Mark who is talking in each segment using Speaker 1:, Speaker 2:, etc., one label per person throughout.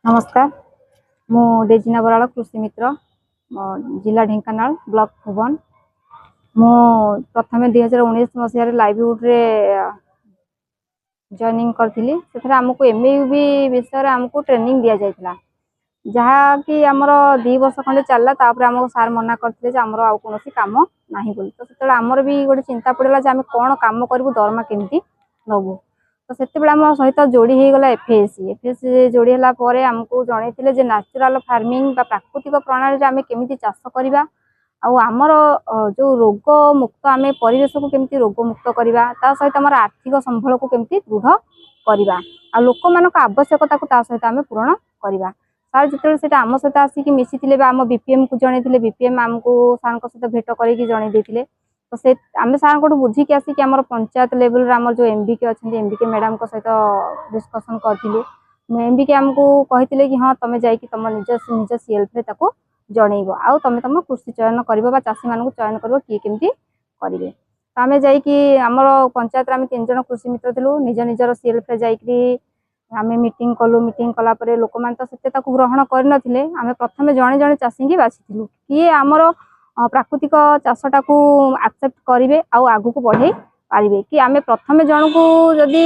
Speaker 1: नमस्कार मु डेजिना बराल कृषि मित्र जिला ढेंकानाल ब्लॉक भुवन मु प्रथम 2019 मसीह लाइवलीहुड रे जॉइनिंग करथिली सेथरा हमकु एमयूबी विषय रे हमकु ट्रेनिंग दिया जायतिला जहा कि हमर 2 वर्ष खंडे चलला तापर हमको सार मना करथिले जे हमर आ कोनोसी काम नाही बोली तो सेतला हमर भी गोटे चिंता पड़ला जे हम कोन काम करबु दरमा केमती नबु तो सेते बेला हम सहित जोड़ी हे गला एफएससी जोड़ी हला परे हमको जणैतिले जे नेचुरल फार्मिंग बा प्राकृतिक प्रणाली रे हम केमिति चाष करबा आउ हमर जो रोग मुक्त आम परिवेश को केमती रोग मुक्त करबा ता सहित हमर आर्थिक संबल को केमती दृढ़ करबा आ लोक मानक आवश्यकता को ता सहित हम पूर्ण करबा सार जिते से आम सहित आसिक मिसी आम बीपीएम को जनइले बीपीएम आमको सार सहित भेट करके जन देते तो से आम सार को बुझिकी आसिक आम पंचायत लेवल आम जो एमबीके अच्छा एमबीके मैडम सहित डिस्कसन करूँ एमबीके आमको कहते कि हाँ तुम जा तुम निज निज सेल्फ जनइब आउ तुम तुम कृषि चयन कर चाषी मान चयन कर किए केमती करेंगे तो आम जामर पंचायत आम 3 जन कृषि मित्र थिलु निज निजर सेल्फ जाकि आम मीटिंग कलु मीटिंग कला परे लोक मान तो सेते ताकू ग्रहण करनथिले आम प्रथम जणे जणे चाषी की बाछिथिलु किए आमर प्राकृतिक चाषटा को एक्सेप्ट करेंगे आउ आगु को बढ़े पारे कि आम प्रथम जन को जदि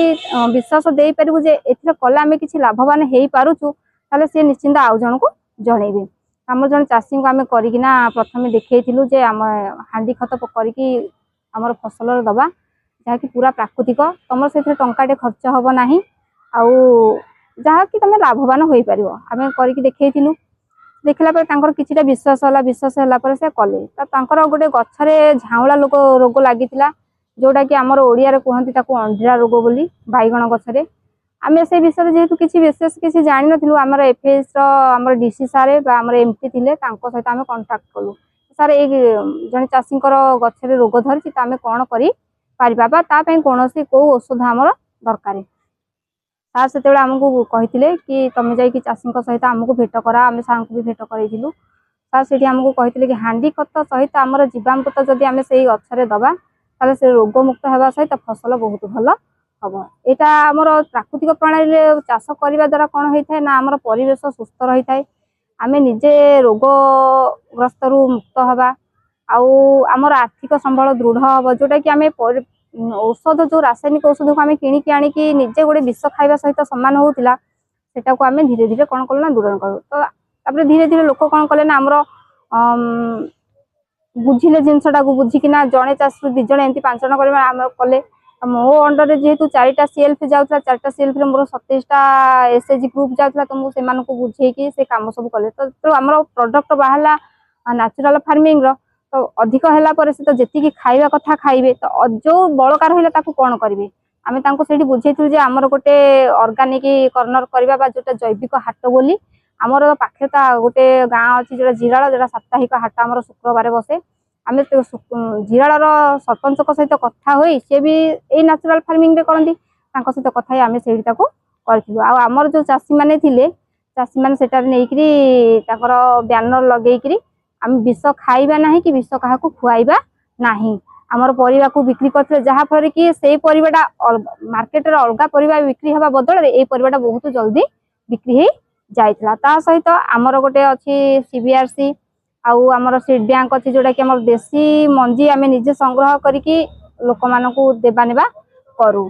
Speaker 1: विश्वास दे पारू जे एथि कले आम किसी लाभवान हो पारुचु ताले सी निश्चिंत आउ जन को जनइबे आम जन चाषी को आम करना प्रथम देखु जे आम हांडी खत करके आमर फसल दबा जहाँकि पूरा प्राकृतिक तुम से टंकाटे खर्च हम ना आउ जहाँ कि तुम लाभवान हो पार आम करके देखु देखला किसी विश्वास है से कले गोटे गचरे झाउला रोग लगी जोटा कि आमर ओडिया कहती अंधिरा रोग बोली बैगण गचरे आम से विषय जेहेतु किसी विशेष किसी जान नु आमर एफएस आमर डीसी सारे आमर एमपी थे सहित आम कंटाक्ट कलु सार ये जन चाषी गचरे रोग धरी आम कौन कर कौन कौ औषध आमर दरकार सार से आमको कहते कि तुम जा चाषी सहित आमको भेट करा आम सार को भी भेट करूँ सार से आमको कहते कि हांडी खत सहित आमर जीवामृत जदि आम से गचरे दबा ताले से रोग मुक्त होगा सहित फसल बहुत भल हम यहाँ आमर प्राकृतिक प्रणाली चाष करने द्वारा कौन होता है ना आमर परिवेश सुस्थ रही है आम निजे रोगग्रस्त मुक्त हवा आमर आर्थिक संबल दृढ़ हम जोटा कि आम औषध जो रासायनिक औषध को आम किणिकी आनिकी निजे गोटे विष खाइबा सहित सामान होता सेटा को आम धीरे धीरे कौन कलु ना दूरण करूँ तो धीरे धीरे लोक कौन कले ना आमर बुझिले जिनसटा को बुझिकिना जड़े चाषी 2 जण एमती 5 जण कर कले मो अंडर जेहेतु 4टा सेल्फ जाऊला 4टा सेल्फ मोर 27टा एसएचजी ग्रुप जाऊला तो मुझे बुझेकी से कम सब कले तो आमर प्रोडक्ट बाहला नेचुरल फार्मिंग तो अधिक है तो जी खाइबा कथा खाइबे तो जो बड़का रहा कौन करेंगे आम से बुझे आमर गोटे ऑर्गेनिक कर्नर करवा जोटा जैविक हाट बोली आमर पाखे तो गोटे गाँ अच्छी जो जिराल जो साप्ताहिक हाट आमर शुक्रवार बसे आम जिराल सरपंच सहित कथा हो सी भी यही नेचुरल फार्मिंग करती सहित कथा आम से करूँ आमर जो चाषी मैंने थे चाषी मैंने सेटार नहीं बैनर लगे आम विष खाइबा ना कि विष क्या खुआइबा नहीं आमर परिवा को बिक्री करते जहाँफल कि से परिवाटा मार्केट अलग परिवा बिक्री हवा बदल ये परिवाटा बहुत जल्दी बिक्री हो जाइला ता सहित आमर गोटे अच्छी सीबीआरसी आमर सीड बैंक अच्छी जोटा कि देशी मंजी आम निजे संग्रह करके लोक मानू देवा नेबा करूँ।